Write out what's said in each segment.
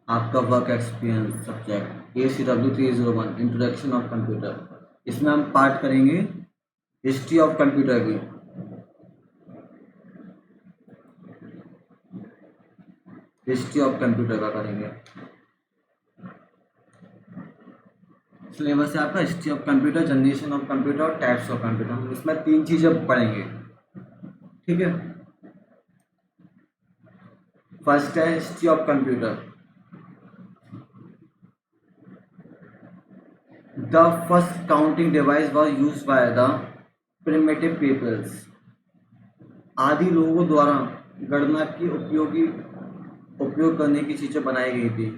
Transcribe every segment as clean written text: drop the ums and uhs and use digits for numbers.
आपका work experience subject ACW301 introduction of computer. इसमें हम पार्ट करेंगे हिस्ट्री ऑफ कंप्यूटर की। हिस्ट्री ऑफ कंप्यूटर का करेंगे। सिलेबस है आपका history of computer, generation of computer और टाइप्स ऑफ कंप्यूटर। हम इसमें 3 चीज़ें पढ़ेंगे, ठीक है। फर्स्ट है history of computer. The first counting device was use by the primitive peoples. आदि लोगों द्वारा गणना की उपयोग करने की चीज़ें बनाई गई थी।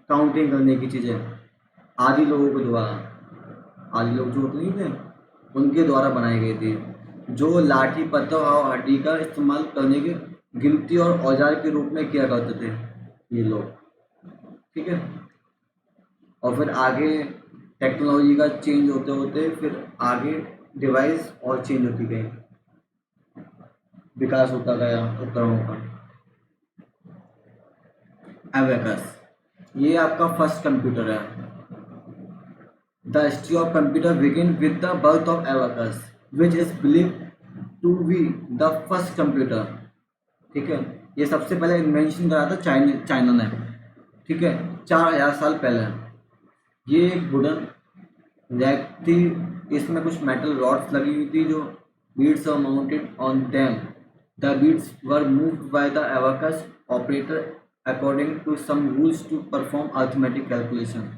काउंटिंग करने की चीज़ें आदि लोगों के द्वारा, आदि लोग जो होते नहीं थे उनके द्वारा बनाई गई थी, जो लाठी पत्थर और हड्डी का इस्तेमाल करने के गिनती और औजार के रूप में किया करते थे ये लोग, ठीक है। और फिर आगे टेक्नोलॉजी का चेंज होते होते फिर आगे डिवाइस और चेंज होती गई, विकास होता गया उपकरणों का। एबेकस, ये आपका फर्स्ट कंप्यूटर है। The history of computer begin with the birth of abacus which is believed to be the first computer, ठीक है। ये सबसे पहले इन्वेंशन करा था चाइना ने, ठीक है, 4000 साल पहले। ये एक वुडन रैक थी, इसमें कुछ मेटल रॉड्स लगी हुई थी जो beads are mounted on them. The beads were moved by the abacus operator according to some rules to perform arithmetic calculation.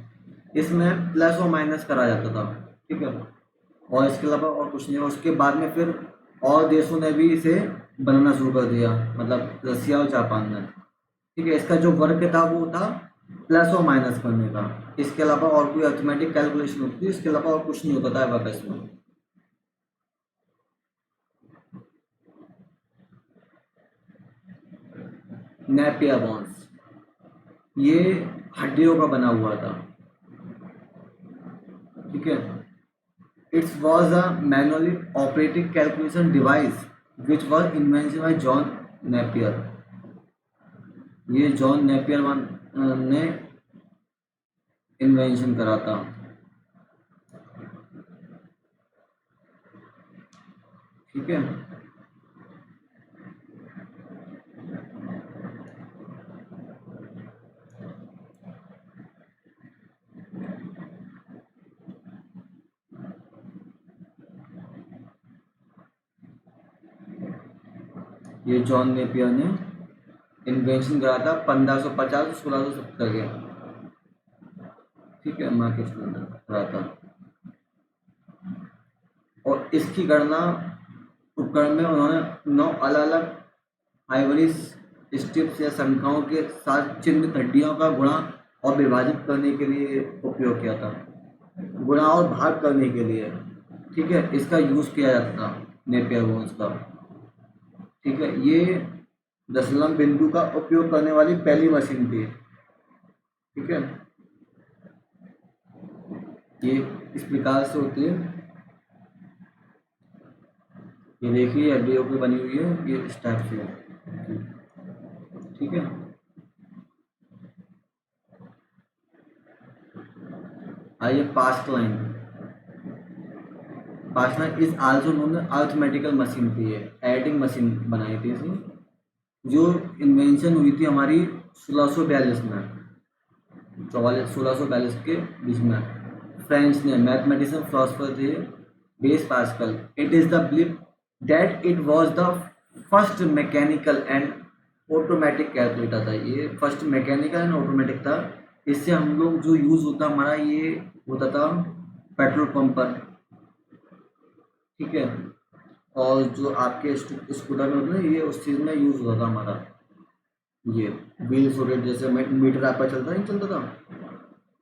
इसमें प्लस और माइनस करा जाता था, ठीक है। और इसके अलावा और कुछ नहीं। उसके बाद में फिर और देशों ने भी इसे बनाना शुरू कर दिया, मतलब रसिया और जापान ने, ठीक है। इसका जो वर्क था वो था प्लस और माइनस करने का। इसके अलावा और कोई अर्थमेटिक कैलकुलेशन होती थी, इसके अलावा और कुछ नहीं होता था एबेकस में। नेपियर बॉन्ड्स, ये हड्डियों का बना हुआ था, ठीक है। It's was a manually operating calculation device which was invention bye John Napier. ये जॉन नेपियर ने इन्वेंशन करा था, ठीक है। ये जॉन नेपियर ने इन्वेंशन करा था 1550-1670 के, ठीक है, मार्केट के अंदर करा था। और इसकी गणना उपकरण में उन्होंने 9 अलग अलग आइवरी स्ट्रिप्स या संख्याओं के साथ चिन्हित हड्डियों का गुणा और विभाजित करने के लिए उपयोग किया था, गुणा और भाग करने के लिए, ठीक है। इसका यूज किया जाता था नेपियर बोन्स का, ठीक है। ये दशमलव बिंदु का उपयोग करने वाली पहली मशीन थी, ठीक है। ये इस प्रकार से होती है, ये देखिए हड्डियों की बनी हुई है, ये इस टाइप से है, ठीक है। आइए past line. Past line is also known arithmetical machine थी, ये एडिटिंग मशीन बनाई थी इसने, जो इन्वेंशन हुई थी हमारी 1642 में, 1642 के बीच में। फ्रेंच ने मैथमेटिशियन फिलोसफर थे Blaise Pascal. It is the believe that it was the first mechanical and automatic calculator था। ये फर्स्ट मैकेनिकल एंड ऑटोमेटिक था। इससे हम लोग जो यूज होता हमारा ये होता था पेट्रोल पंप पर, ठीक है। और जो आपके स्कूटर में होते हैं ये उस चीज़ में यूज होता था हमारा, ये व्हील्स हो गए, जैसे मीटर आपका चलता नहीं चलता था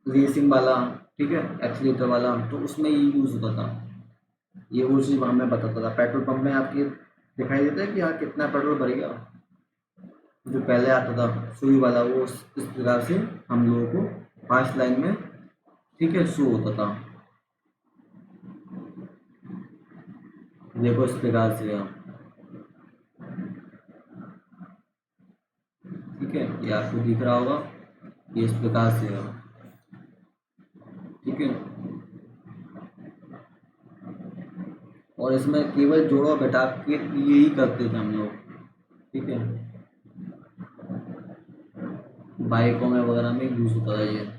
रेसिंग वाला, ठीक है, एक्सीलेटर वाला, तो उसमें ये यूज होता था। ये वो चीज़ हमें बताता था। पेट्रोल पंप में आपके दिखाई देता है कि हाँ कितना पेट्रोल भर गया, जो पहले आता था सुई वाला, वो इस प्रकार से हम लोगों को फास्ट लाइन में, ठीक है, शो होता था। देखो इस प्रकार से आप, ठीक है, ये आपको दिख रहा होगा। ये इस प्रकार से है। ठीक है, और इसमें केवल जोड़ो घटा के यही करते थे हम लोग। ठीक है, बाइकों में वगैरह में यूज होता था ये।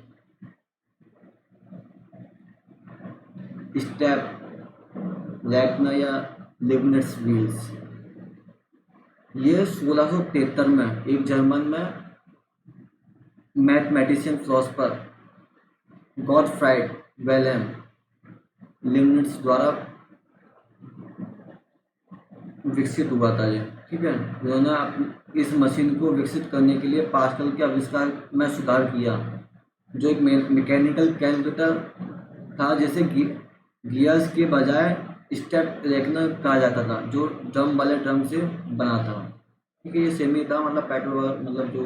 स्टेप लैटना या लिबनिट्स व्हील्स, ये 1673 में एक जर्मन में मैथमेटिशियन फिलोसफर गॉटफ्राइड वेलेम लिबनिट्स द्वारा विकसित हुआ था ये। ठीक है, उन्होंने इस मशीन को विकसित करने के लिए पास्कल के आविष्कार में सुधार किया, जो एक मैकेनिकल कैलकुलेटर था, जैसे गियर्स के बजाय स्टेप रेकनर कहा जाता था, जो ड्रम वाले ड्रम से बना था। ठीक है, ये सेमी था, मतलब पेट्रोल मतलब जो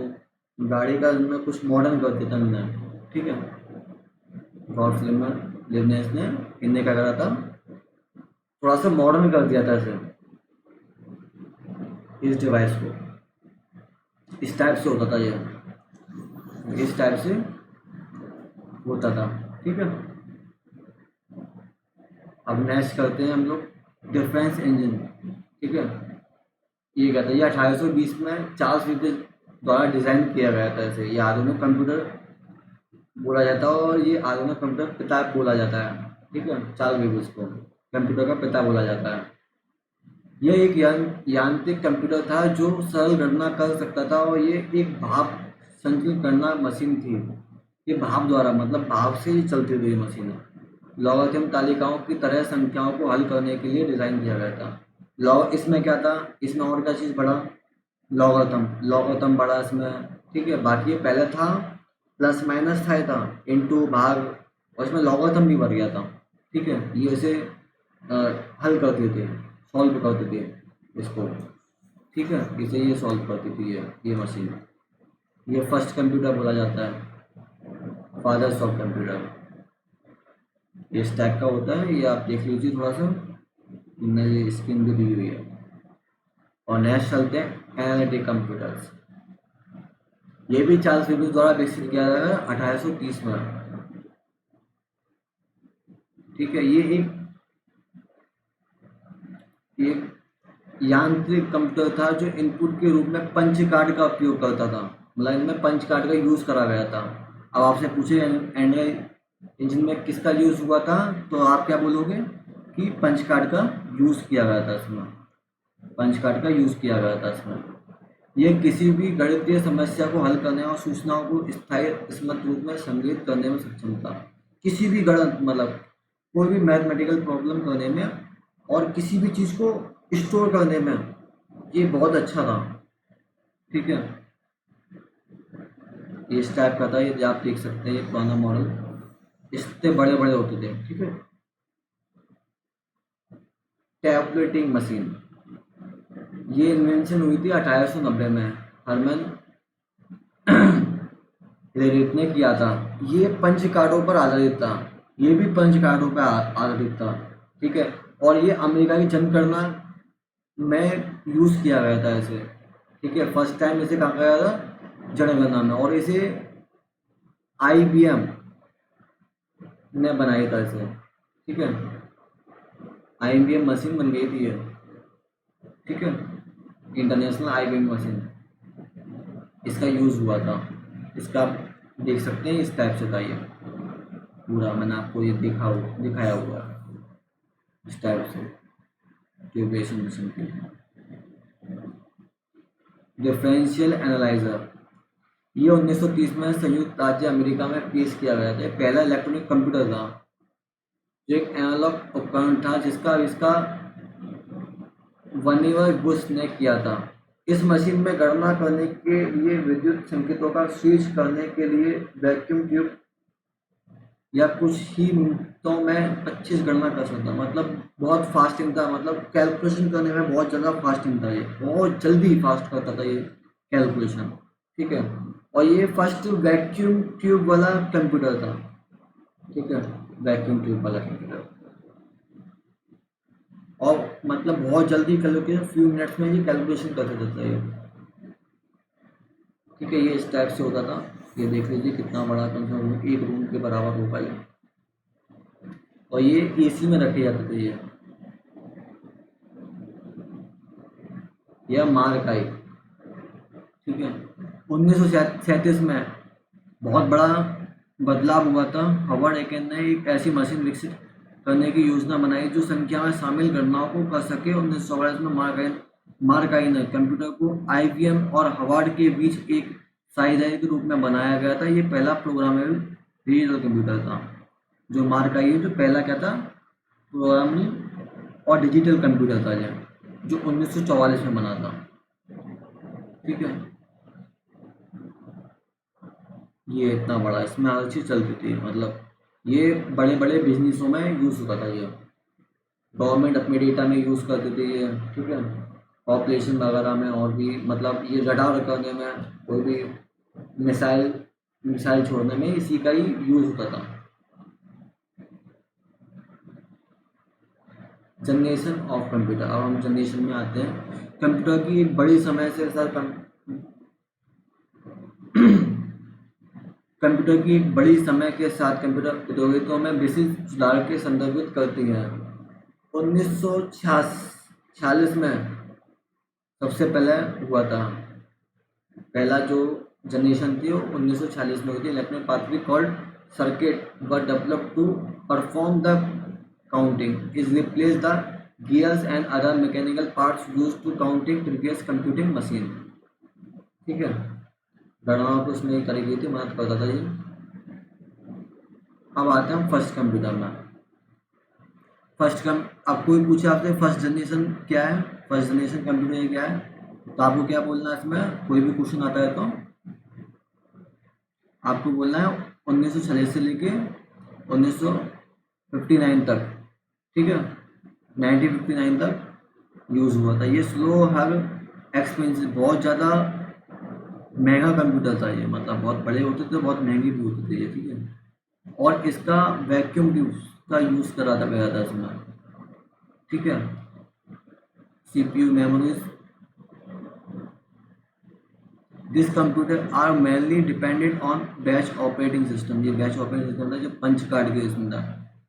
गाड़ी का में कुछ मॉडर्न कर देता उन्होंने। ठीक है, गॉड लिबनिट्स ने इनने क्या करा था, थोड़ा सा मॉडर्न कर दिया था इसे, इस डिवाइस को। इस टाइप से होता था ये, इस टाइप से होता था। ठीक है, अब नेक्स्ट करते हैं हम लोग डिफेंस इंजन। ठीक है, ये कहते हैं ये 1820 में चार्ल्स बेबेज द्वारा डिज़ाइन किया गया था। इसे ये आधुनिक कंप्यूटर बोला जाता है, और ये आधुनिक कंप्यूटर पिता बोला जाता है। ठीक है, चार्ल्स बेबेज को कंप्यूटर का पिता बोला जाता है। यह एक यांत्रिक कंप्यूटर था जो सरल गणना कर सकता था, और ये एक भाप संचालित गणना मशीन थी। ये भाप द्वारा, मतलब भाप से ही चलती थी ये मशीन। लॉगरिथम तालिकाओं की तरह संख्याओं को हल करने के लिए डिज़ाइन किया गया था। इसमें क्या था, इसमें और क्या चीज़ बढ़ा, लॉगरिथम बढ़ा इसमें। ठीक है, बाकी ये पहले था प्लस माइनस था इनटू भाग, और इसमें लॉगरिथम भी बढ़ गया था। ठीक है, ये इसे हल करते थे, सॉल्व करते थे इसको। ठीक है, इसे ये सॉल्व करती थी ये मशीन। ये फर्स्ट कंप्यूटर बोला जाता है, फादर्स ऑफ कंप्यूटर। इस टाइप का होता है, ये आप देख लीजिए थोड़ा सा, मेरी स्क्रीन भी दी हुई है। और नेक्स्ट चलते हैं एनालिटिक कंप्यूटर्स। ये भी चार्ल्स बेबेज द्वारा विकसित किया गया है 1830 में। ठीक है, ये एक यांत्रिक कंप्यूटर था जो इनपुट के रूप में पंच कार्ड का उपयोग करता था, मतलब इनमें पंच कार्ड का यूज करा गया था। अब आपसे पूछे एंड्रॉइड इंजन में किसका यूज हुआ था, तो आप क्या बोलोगे कि पंच कार्ड का यूज किया गया था इसमें, पंच कार्ड का यूज किया गया था इसमें। यह किसी भी गणितीय समस्या को हल करने और सूचनाओं को स्थायी स्मृति रूप में संग्रहित करने में सक्षम था। किसी भी गणित, मतलब कोई भी मैथमेटिकल प्रॉब्लम करने में और किसी भी चीज़ को स्टोर करने में ये बहुत अच्छा था। ठीक है, ये इस टाइप का था, ये आप देख सकते हैं, ये पुराना मॉडल इतने बड़े बड़े होते थे। ठीक है, टैबुलेटिंग मशीन, ये इन्वेंशन हुई थी 1890 में, हरमन लेरिट ने किया था। ये पंच कार्डों पर आधारित था, ये भी पंच कार्डों पर आधारित था। ठीक है, और ये अमेरिका की जनगणना में यूज़ किया गया था इसे। ठीक है, फर्स्ट टाइम इसे कहा गया था जनगणना में, और इसे IBM ने बनाया था इसे। ठीक है, IBM मशीन बन गई थी ये। ठीक है, इंटरनेशनल IBM मशीन, इसका यूज़ हुआ था। इसका आप देख सकते हैं, इस टाइप से था ये पूरा, मैंने आपको ये दिखाया हुआ है इस टाइप से ट्यूबलेशन मशीन की। डिफरेंशियल एनालाइजर, ये 1930 में संयुक्त राज्य अमेरिका में पेश किया गया था। पहला इलेक्ट्रॉनिक कंप्यूटर था जो एक एनालॉग उपकरण था, जिसका आविष्कार वनीवर बुश ने किया था। इस मशीन में गणना करने के लिए विद्युत संकेतों का स्विच करने के लिए वैक्यूम ट्यूब या कुछ ही मिनटों में 25 गणना कर सकता, मतलब बहुत फास्टिंग था, मतलब कैलकुलेशन करने में बहुत ज़्यादा फास्टिंग था, ये बहुत जल्दी फास्ट करता था ये कैलकुलेशन। ठीक है, और ये फर्स्ट वैक्यूम ट्यूब वाला कंप्यूटर था। ठीक है, वैक्यूम ट्यूब वाला कंप्यूटर, और मतलब बहुत जल्दी कैलकुलेशन, फ्यू मिनट्स में ये कैलकुलेशन कर देता था ये। ठीक है, ये इस टाइप से होता था। ये देख लीजिए कितना बड़ा कंसोल, एक रूम के बराबर होगा ये, और ये एसी में रखे जाते थे ये। यह मार्क आई, ठीक है। 1937 में बहुत बड़ा बदलाव हुआ था। हॉवर्ड एकेन ने एक ऐसी मशीन विकसित करने की योजना बनाई जो संख्या में शामिल गणनाओं को कर सके। 1944 में मार्क आई ने कंप्यूटर को आईबीएम और हॉवर्ड के बीच एक साझेदारी के रूप में बनाया गया था। ये पहला प्रोग्रामेबल डिजिटल कंप्यूटर था। जो मार्क आई है, जो पहला क्या था, प्रोग्रामेबल और डिजिटल कंप्यूटर था ये, जो 1944 में बना था, ठीक है। ये इतना बड़ा, इसमें हर चीज़ चलती थी, मतलब ये बड़े बड़े बिजनेसों में यूज़ होता था ये। गवर्नमेंट अपने डेटा में यूज़ करती थी ये, ठीक है। पॉपुलेशन वगैरह में, और भी मतलब ये रडार करने में, कोई भी मिसाइल छोड़ने में इसी का ही यूज़ होता था। Generation of computer. अब हम जनरेशन में आते हैं। कंप्यूटर की एक बड़ी समय से सर कंप्यूटर की एक बड़ी समय के साथ कंप्यूटर प्रौद्योगिकियों में विशिष्ट सुधार के संदर्भित करती हैं। 1946 में सबसे पहले हुआ था, पहला जो जनरेशन थी वो 1946 में हुई थी। Electronic pathway called circuit were developed to perform the counting is replace the gears and other mechanical parts used to counting previous computing machine, ठीक है। गणनाओं को उसमें करी गई थी, मदद करता था ये। अब आते हैं हम फर्स्ट कंप्यूटर में। अब कोई पूछे आपसे फर्स्ट जनरेशन क्या है, फर्स्ट जनरेशन कंप्यूटर क्या है, तो आपको क्या बोलना है इसमें। कोई भी क्वेश्चन आता है तो आपको बोलना है 1946 से लेके 1959 तक, ठीक है। 1959 तक यूज़ हुआ था। ये स्लो हर एक्सपेंसिव, बहुत ज़्यादा महंगा कंप्यूटर था ये, मतलब बहुत बड़े होते थे, बहुत महंगे भी होते थे ये, ठीक है। और इसका वैक्यूम ट्यूब का यूज़ करा था गया था इसमें, ठीक है। CPU memories, this computer are mainly dependent on batch operating system. ये बैच ऑपरेटिंग सिस्टम था जो पंच कार्ड के इसमें था।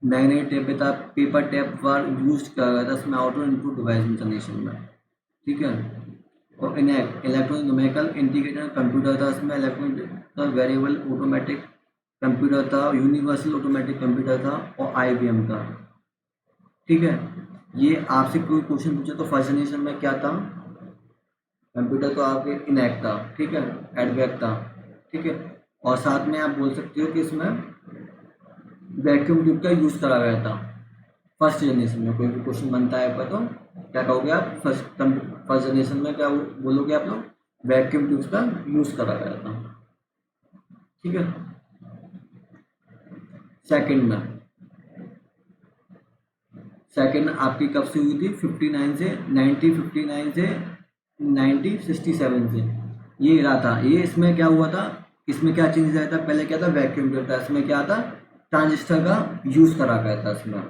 मैग्नेट टेप था, पेपर टेप वर यूज किया गया था इसमें ऑटो इनपुट डिवाइस जनरेशन में, ठीक है। और enact electronic numerical integrated computer था इसमें। इलेक्ट्रॉनिक वेरिएबल ऑटोमेटिक कंप्यूटर था, यूनिवर्सल ऑटोमेटिक कंप्यूटर था, और आईबीएम था, ठीक है। ये आपसे कोई क्वेश्चन पूछे तो फर्स्ट जनरेशन में क्या था कंप्यूटर, तो आपके इनएक्ट था, ठीक है, एडवेक था, ठीक है। और साथ में आप बोल सकते हो कि इसमें वैक्यूम ट्यूब का यूज़ करा गया था फर्स्ट जनरेशन में। कोई भी क्वेश्चन बनता है आपका तो क्या कहोगे आप, फर्स्ट जनरेशन में क्या बोलोगे आप लोग, वैक्यूम ट्यूब का यूज़ करा गया था, ठीक है। सेकंड आपकी कब से हुई थी, 59 से 1959 से 1967 से ये रहा था ये। इसमें क्या हुआ था, इसमें क्या चेंज आया था, पहले क्या था वैक्यूम ट्यूब था, इसमें क्या था ट्रांजिस्टर का यूज़ करा गया था इसमें,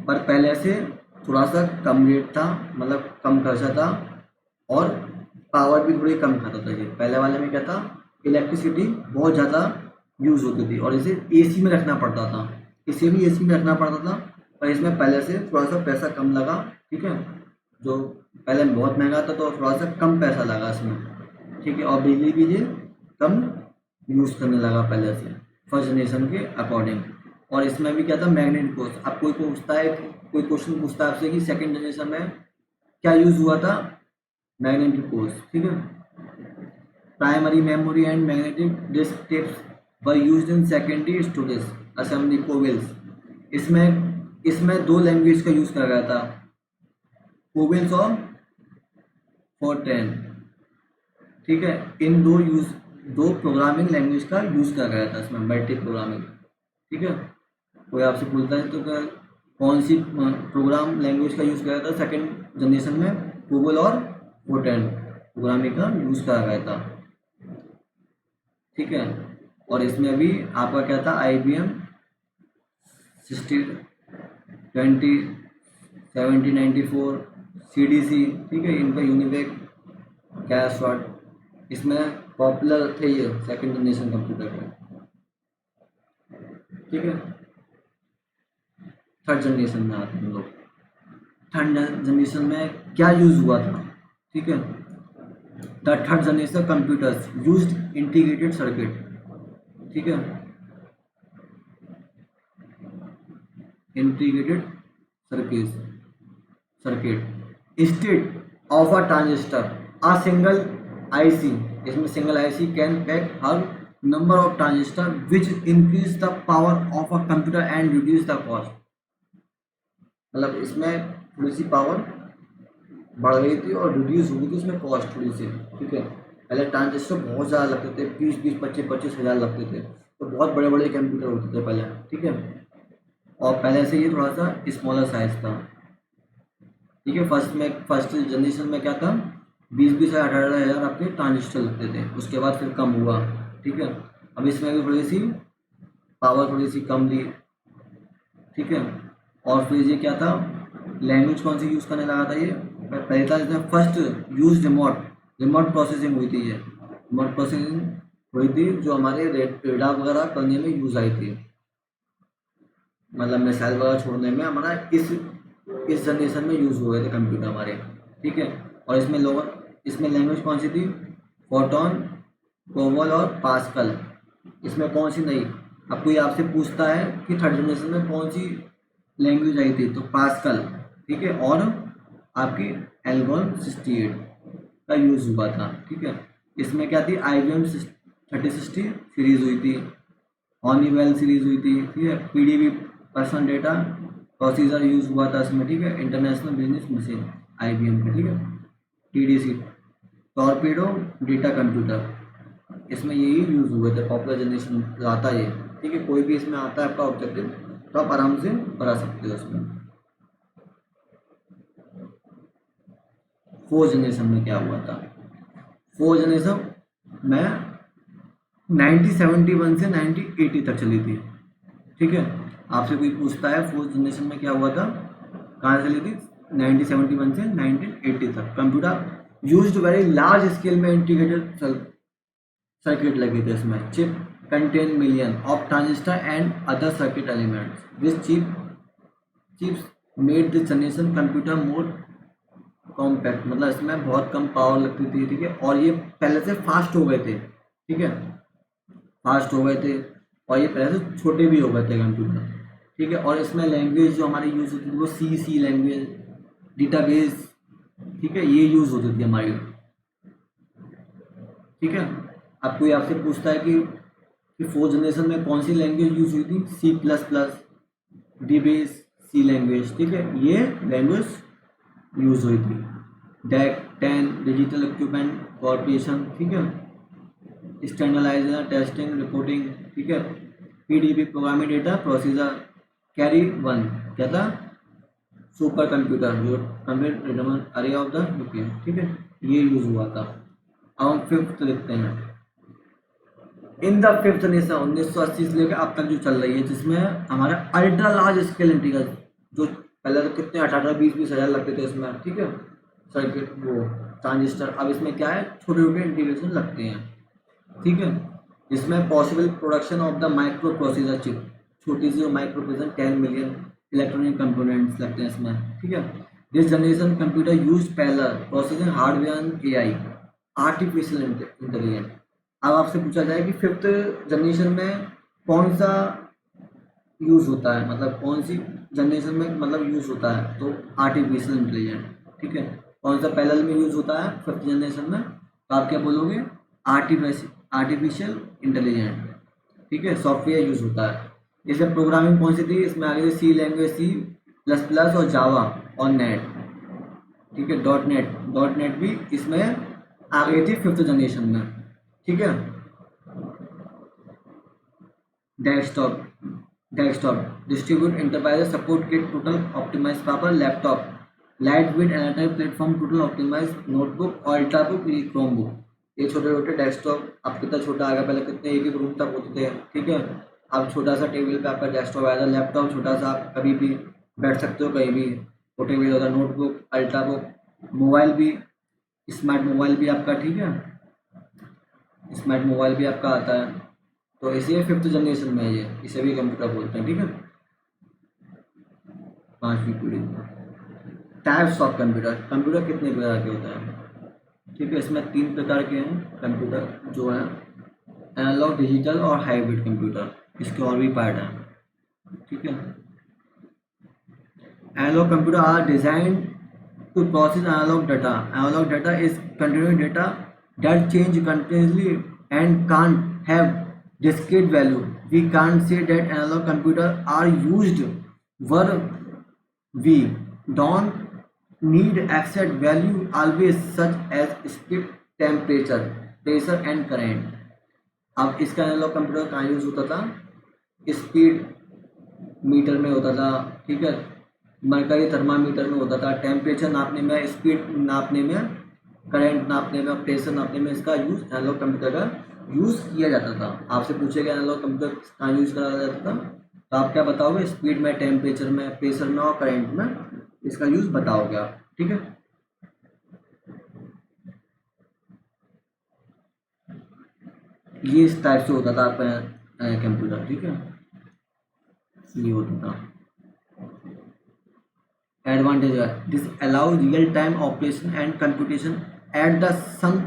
पर पहले से थोड़ा सा कम रेट था, मतलब कम खर्चा था, और पावर भी थोड़ी कम खाता था ये। पहले वाले में क्या था, इलेक्ट्रिसिटी बहुत ज़्यादा यूज़ होती थी और इसे एसी में रखना पड़ता था, इसे भी एसी में रखना पड़ता था, पर इसमें पहले से थोड़ा सा पैसा कम लगा, ठीक है। जो पहले बहुत महंगा था तो थोड़ा सा कम पैसा लगा इसमें, ठीक है। और बिजली भी ये कम यूज़ करने लगा पहले से फर्स्ट जनरेशन के अकॉर्डिंग। और इसमें भी क्या था मैग्नेटिक कोर्स। अब कोई क्वेश्चन पूछता है आपसे कि सेकंड जनरेशन में क्या यूज़ हुआ था, मैग्नेटिक कोर्स, ठीक है। Primary memory and magnetic disk tapes were used in secondary storage assembly कोविल्स। इसमें दो लैंग्वेज का यूज़ करा गया था, कोविल्स और फोर्ट्रैन, ठीक है। इन दो प्रोग्रामिंग लैंग्वेज का यूज़ करा गया था इसमें, मल्टी प्रोग्रामिंग, ठीक है। कोई आपसे पूछता है तो कौन सी प्रोग्राम लैंग्वेज का यूज़ किया गया था सेकंड जनरेशन में, कोबोल और फोर्ट्रैन प्रोग्रामिंग का यूज़ करा गया था, ठीक है। और इसमें भी आपका क्या था IBM 7094 CDC, ठीक है। इनका यूनिवेक कैशवर्ड, इसमें पॉपुलर थे ये सेकंड जनरेशन कंप्यूटर के। ठीक है, थर्ड जनरेशन में आते हैं हम लोग। थर्ड जनरेशन में क्या यूज हुआ था? ठीक है, the third generation computers used integrated circuit. ठीक है, integrated circuit instead of a transistor a single IC. इसमें सिंगल आईसी कैन पैक हर number of transistor which increase the power of a computer and reduce the cost. मतलब इसमें थोड़ी सी power बढ़ गई थी और रिड्यूस हो गई थी उसमें कॉस्ट थोड़ी सी। ठीक है, पहले ट्रांजिस्टर बहुत ज़्यादा लगते थे, 20-25 हज़ार लगते थे, तो बहुत बड़े बड़े कंप्यूटर होते थे पहले। ठीक है, और पहले से ये थोड़ा सा स्मॉलर साइज था। ठीक है, फर्स्ट जनरेशन में क्या था, 20-18 हज़ार आपके ट्रांजिस्टर लगते थे, उसके बाद फिर कम हुआ। ठीक है, अब इसमें भी थोड़ी सी पावर थोड़ी सी कम दी। ठीक है, और फिर ये क्या था, लैंग्वेज कौन सी यूज़ करने लगा था ये? पहले था इसमें फर्स्ट यूज रिमोट प्रोसेसिंग हुई थी। ये रिमोट प्रोसेसिंग हुई थी जो हमारे रेडा वगैरह करने में यूज़ आई थी, मतलब मिसाइल वगैरह छोड़ने में हमारा इस जनरेशन में यूज़ हुए थे कंप्यूटर हमारे। ठीक है, और इसमें लैंग्वेज कौन सी थी? फोटोन, कोवल और पास्कल। इसमें कौन सी नहीं? अब कोई आपसे पूछता है कि थर्ड जनरेशन में कौन सी लैंग्वेज आई थी, तो पास्कल। ठीक है, और आपकी एल्गोन 68 का यूज़ हुआ था। ठीक है, इसमें क्या थी, IBM 3060 सीरीज हुई थी, हॉनीवेल सीरीज हुई थी। ठीक है, PDB personal data procedure use हुआ था इसमें। ठीक है, इंटरनेशनल बिजनेस मशीन IBM का। ठीक है, TDC टॉर्पेडो डेटा कंप्यूटर, इसमें यही यूज़ हुए थे। पॉपुलर जनरेशन आता है ये। ठीक है, कोई भी इसमें आता है आपका ऑब्जेक्टिव तो आप आराम से बना सकते हो इसमें। फोर्थ जनरेशन में क्या हुआ था? फोर्थ जनरेशन में 1971 से 1980 तक चली थी। ठीक है, आपसे कोई पूछता है फोर्थ जनरेशन में क्या हुआ था, कहाँ से चली थी? 1971 से 1980 तक। Computer used very large scale में इंटीग्रेटेड सर्किट लगे थे इसमें। Chip contain million of transistor and other circuit elements. This chips made this generation computer more compact, मतलब इसमें बहुत कम पावर लगती थी। ठीक है, और ये पहले से फास्ट हो गए थे। ठीक है, फास्ट हो गए थे और ये पहले से छोटे भी हो गए थे कंप्यूटर। ठीक है, और इसमें लैंग्वेज जो हमारी यूज़ होती थी वो सी लैंग्वेज, डेटाबेस। ठीक है, ये यूज़ होती थी हमारी। ठीक है, अब कोई आपसे पूछता है कि फोर्थ जनरेशन में कौन सी लैंग्वेज यूज़ हुई थी? C++, DBase, सी लैंग्वेज। ठीक है, ये लैंग्वेज यूज़ हुई थी। DEC 10 digital equipment corporation. ठीक है, स्टैंडर्डाइजर टेस्टिंग रिपोर्टिंग। ठीक है, PDB programming data procedure. Carry 1 क्या था? सुपर कंप्यूटर जो कंप्यूटर रिडंडेंट अरे ऑफ द यूके। ठीक है, ये यूज़ हुआ था। अब हम फिफ्थ लिखते हैं। इन द फिफ्थ जनरेशन 1980 से लेकर अब तक जो चल रही है, जिसमें हमारा अल्ट्रा लार्ज स्केल इंटीग्रेशन, जो पहले तो कितने 18-20 हज़ार लगते थे इसमें। ठीक है, सर्किट वो ट्रांजिस्टर, अब इसमें क्या है, छोटे छोटे इंटीग्रेशन लगते हैं। ठीक है, इसमें possible production of the micro procedure chip, छोटी सी micro processor 10 million electronic components लगते हैं इसमें। ठीक है, this generation computer use parallel processing hardware and AI artificial intelligence. अब आपसे पूछा जाए कि फिफ्थ जनरेशन में कौन सा यूज़ होता है, मतलब कौन सी जनरेशन में मतलब यूज़ होता है, तो आर्टिफिशियल इंटेलिजेंस। ठीक है, कौन सा पैरेलल में यूज़ होता है फिफ्थ जनरेशन में, तो आप क्या बोलोगे? Artificial intelligence. ठीक है, सॉफ्टवेयर यूज़ होता है। इसमें प्रोग्रामिंग कौन सी थी? इसमें आ गई सी लैंग्वेज, C++ और जावा और नेट। ठीक है, डॉट नेट भी इसमें आ गई थी फिफ्थ जनरेशन में। ठीक है, desktop distribute enterprise support kit total optimise power laptop light weight एनाटाइप platform total optimise notebook ultra book Chrome book. ये छोटे छोटे डेस्कटॉप, अब कितना छोटा आ गया, पहले कितने एक रूम तक होते थे। ठीक है, अब छोटा सा टेबल पे आपका डेस्कटॉप आया था। लैपटॉप छोटा सा, आप कभी भी बैठ सकते हो कहीं भी, पोर्टेबल होता है। नोटबुक, अल्ट्रा बुक, मोबाइल भी, स्मार्ट मोबाइल भी आपका। ठीक है, स्मार्ट मोबाइल भी आपका आता है, तो इसी 5th जनरेशन में है ये, इसे भी कंप्यूटर बोलते हैं, ठीक है, 5वीं पीढ़ी। टाइप्स ऑफ कंप्यूटर, कंप्यूटर कितने प्रकार के होते हैं, ठीक है, इसमें 3 प्रकार के हैं कंप्यूटर जो है, एनालॉग, डिजिटल और हाइब्रिड कंप्यूटर, इसके और भी पार्ट हैं, ठीक है। Analogue computer are design to process analog data. Analog data is continuous data that change continuously and can't have discrete value. We can't say that analog computers are used where we don't need exact value always, such as speed, temperature, pressure and current. अब इसका analogue computer कहाँ use होता था, speed metre में होता था, ठीक है, मरकरी थर्मामीटर में होता था, टेम्परेचर नापने में, स्पीड नापने में, करंट नापने में, प्रेशर नापने में इसका यूज़ एनालॉग कंप्यूटर का यूज़ किया जाता था। आपसे पूछेगा एनालॉग कंप्यूटर कहाँ यूज़ करा जाता था, तो आप क्या बताओगे, स्पीड में, टेम्परेचर में, प्रेशर में और करंट में इसका यूज़ बताओगे आप, ठीक है। ये इस टाइप से होता था आपका कंप्यूटर, ठीक है, ये होता था। एडवांटेज है, this allow real time operation and computation at the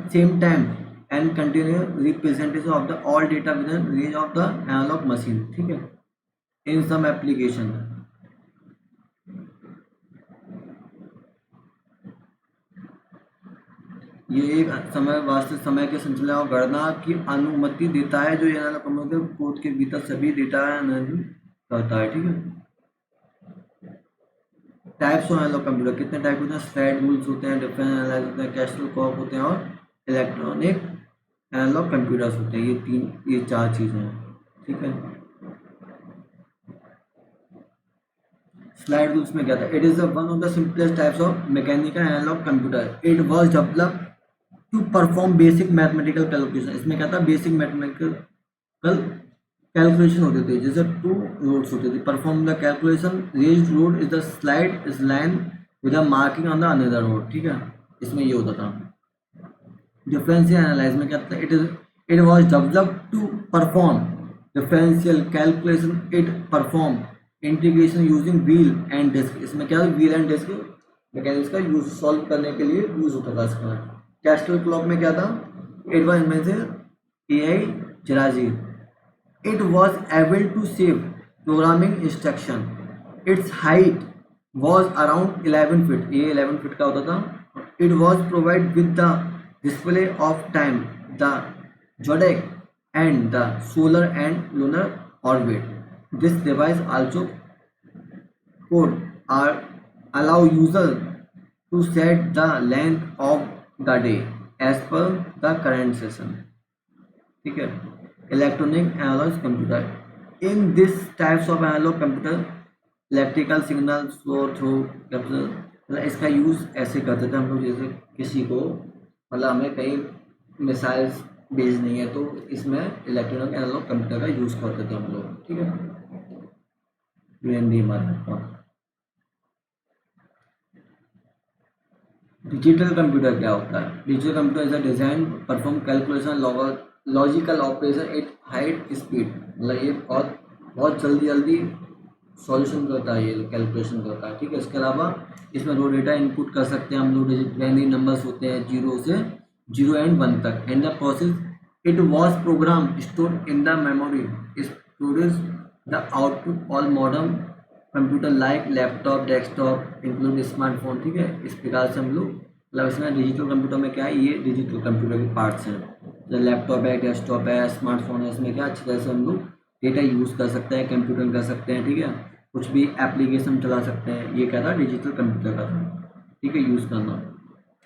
same time and continue representation of the all data within range of the analogue machine, ठीक है, इन सम एप्लीकेशन। ये एक समय वास्तविक समय के संचालन और गणना की अनुमति देता है, जो एनालॉग कंप्यूटर कोड के भीतर सभी डेटा करता है, ठीक है। टाइप्स ऑफ एनालॉग कंप्यूटर, कितने टाइप होते हैं, स्लाइड रूल्स होते हैं, डिफरेंट एनालाइज होते हैं, कैस्टल कॉप होते हैं और इलेक्ट्रॉनिक एनालॉग कंप्यूटर्स होते हैं। ये 4 चीज़ें हैं, ठीक है। स्लाइड रूल्स में क्या था, it is one of the simplest types of mechanical analogue computer. It was developed to perform basic mathematical calculation. इसमें क्या था, बेसिक मैथमेटिकल कैलकुलेशन होते थे, जैसे 2 रोड्स होते थे। Perform the calculation, raised road is the slide is line with a marking on the another road, ठीक है, इसमें ये होता था। डिफरेंशियल एनालाइज में क्या था, it was developed to perform differential calculation. It perform integration using wheel and disc. इसमें क्या, व्हील एंड डिस्क मैकेनिक्स का यूज सॉल्व करने के लिए यूज होता था इसका। कैस्टल क्लॉक में क्या था, it was invented AI जराजी। It was able to save programming instruction. Its height was around 11 feet. ये 11 feet का होता था। It was provided with the display of time, the zodiac, and the solar and lunar orbit. This device also could allow user to set the length of the day as per the current session, ठीक है। Electronic analogue computer, in this types of analogue computer electrical signal flow through capture, मतलब इसका use ऐसे करते थे हम लोग, जैसे किसी को मतलब हमें कहीं मिसाइल्स भेजनी है तो इसमें इलेक्ट्रॉनिक एनालॉग कंप्यूटर का यूज़ करते थे हम लोग, ठीक है। डिजिटल कंप्यूटर क्या होता है, digital computer is a design perform calculation logical operation at high speed, मतलब ये बहुत जल्दी सॉल्यूशन करता है, ये कैलकुलेशन करता है, ठीक है। इसके अलावा इसमें रो डेटा इनपुट कर सकते हैं हम लोग, बाइनरी नंबर्स होते हैं 0 से 0 and 1 तक। And the process it was program stored in the memory storage the output all modern computer like laptop, desktop include smartphone, ठीक है। इस प्रकार से हम लोग मतलब इसमें डिजिटल कंप्यूटर में क्या है, ये डिजिटल कंप्यूटर के पार्ट्स हैं, जैसे लैपटॉप है, डेस्कटॉप है, स्मार्टफोन है, इसमें क्या अच्छी तरह से हम लोग डेटा यूज़ कर सकते हैं, कंप्यूटर कर सकते हैं, ठीक है, कुछ भी एप्लीकेशन चला सकते हैं। ये क्या था, डिजिटल कंप्यूटर का था, ठीक है, यूज़ करना,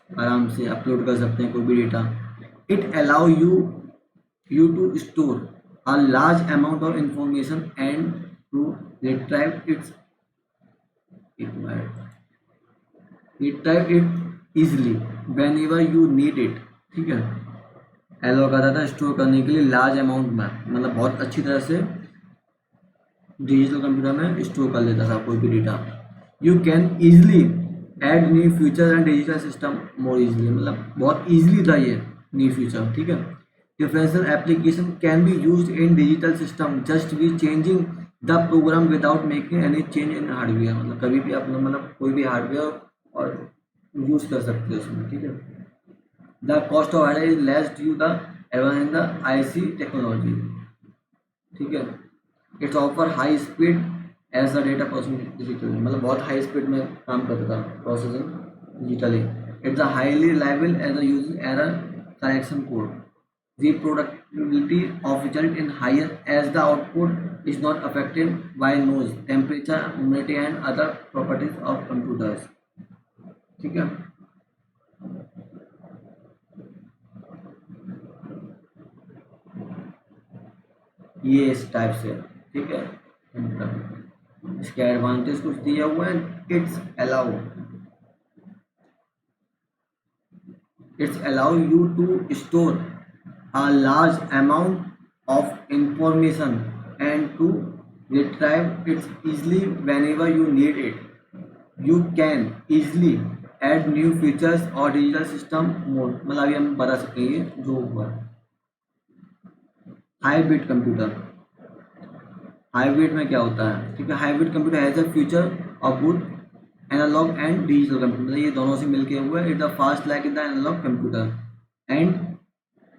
आराम से अपलोड कर सकते हैं कोई भी डेटा। It allow you to store a large amount of information and to retrieve it easily whenever you need it, ठीक है। एलो करता था स्टोर करने के लिए लार्ज अमाउंट में, मतलब बहुत अच्छी तरह से डिजिटल कंप्यूटर में स्टोर कर लेता था कोई भी data. You can easily add new feature and digital system more easily, मतलब बहुत ईजिली था ये न्यू फीचर, ठीक है। Differential application can be used in digital system, just be changing the program without making any change in hardware. मतलब कभी भी आप मतलब कोई भी हार्डवेयर और यूज कर सकते हो उसमें, ठीक है. The cost of hardware is less due the advance in the IC technology, ठीक है. It's offer high speed as the data processing digital, मतलब बहुत हाई स्पीड में काम करता था processing digitally. It's a highly reliable as a using error correction code. The productivity of result is higher as the output is not affected by noise, temperature, humidity and other properties of computers. ठीक है. ये इस type से, ठीक है. इसके advantage कुछ दिया हुआ है. It's allow you to store a large amount of information and to retrieve it easily whenever you need it. You can easily add new features or digital system mode. मतलब अभी हम बता सकते हैं जो हुआ. Hybrid computer. हाइब्रिड में क्या होता है, ठीक है. Hybrid computer has a future of both analogue and digital computer. ये दोनों से मिलके हुआ है. It the fast like in the analogue computer and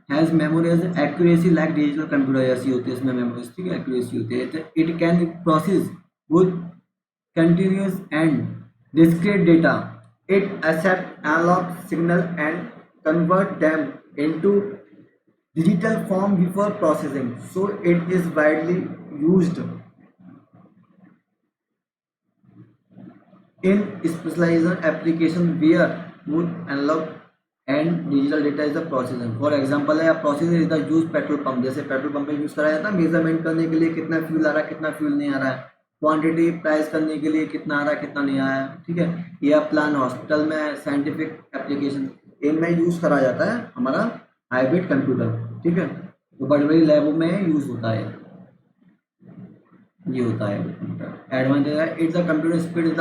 has memory as accuracy like digital computer. ऐसी होती है इसमें मेमोरी, ठीक है, एक्यूरेसी होती है. It can process with continuous and discrete data. It accepts analog signal and convert them into digital form before processing. So it is widely used in specialized application where both analog and digital data is the processing. For example है processing is the use petrol pump. जैसे petrol pump पे use करा जाता है measurement करने के लिए कितना फ्यूल आ रहा है कितना फ्यूल नहीं आ रहा है, क्वांटिटी प्राइस करने के लिए कितना आ रहा है कितना नहीं आया, ठीक है. यह प्लान हॉस्पिटल में साइंटिफिक एप्लीकेशन इनमें यूज करा जाता है हमारा हाइब्रिड कंप्यूटर, ठीक है. तो बड़ी बड़ी लैबों में यूज होता है. ये होता है एडवांटेज है. It's the computer speed is the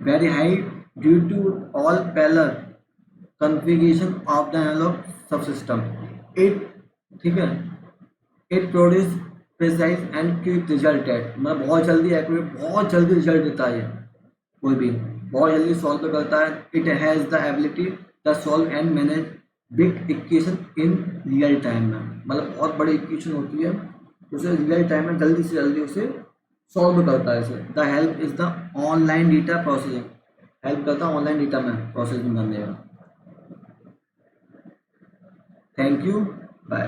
very high due to all parallel configuration of the analogue sub system. It, ठीक है, it produce precise and quick result at. मतलब बहुत जल्दी एक्यूरेट, बहुत जल्दी रिजल्ट देता है. कोई भी बहुत जल्दी सॉल्व करता है. It has the ability the solve and manage big equation in real time में. मतलब बहुत बड़ी इक्वेशन होती है उसे रियल टाइम में जल्दी से जल्दी उसे सॉल्व करता है. इसे the help is the online data processing. Help करता है ऑनलाइन डेटा में प्रोसेसिंग करने में. Thank you, bye.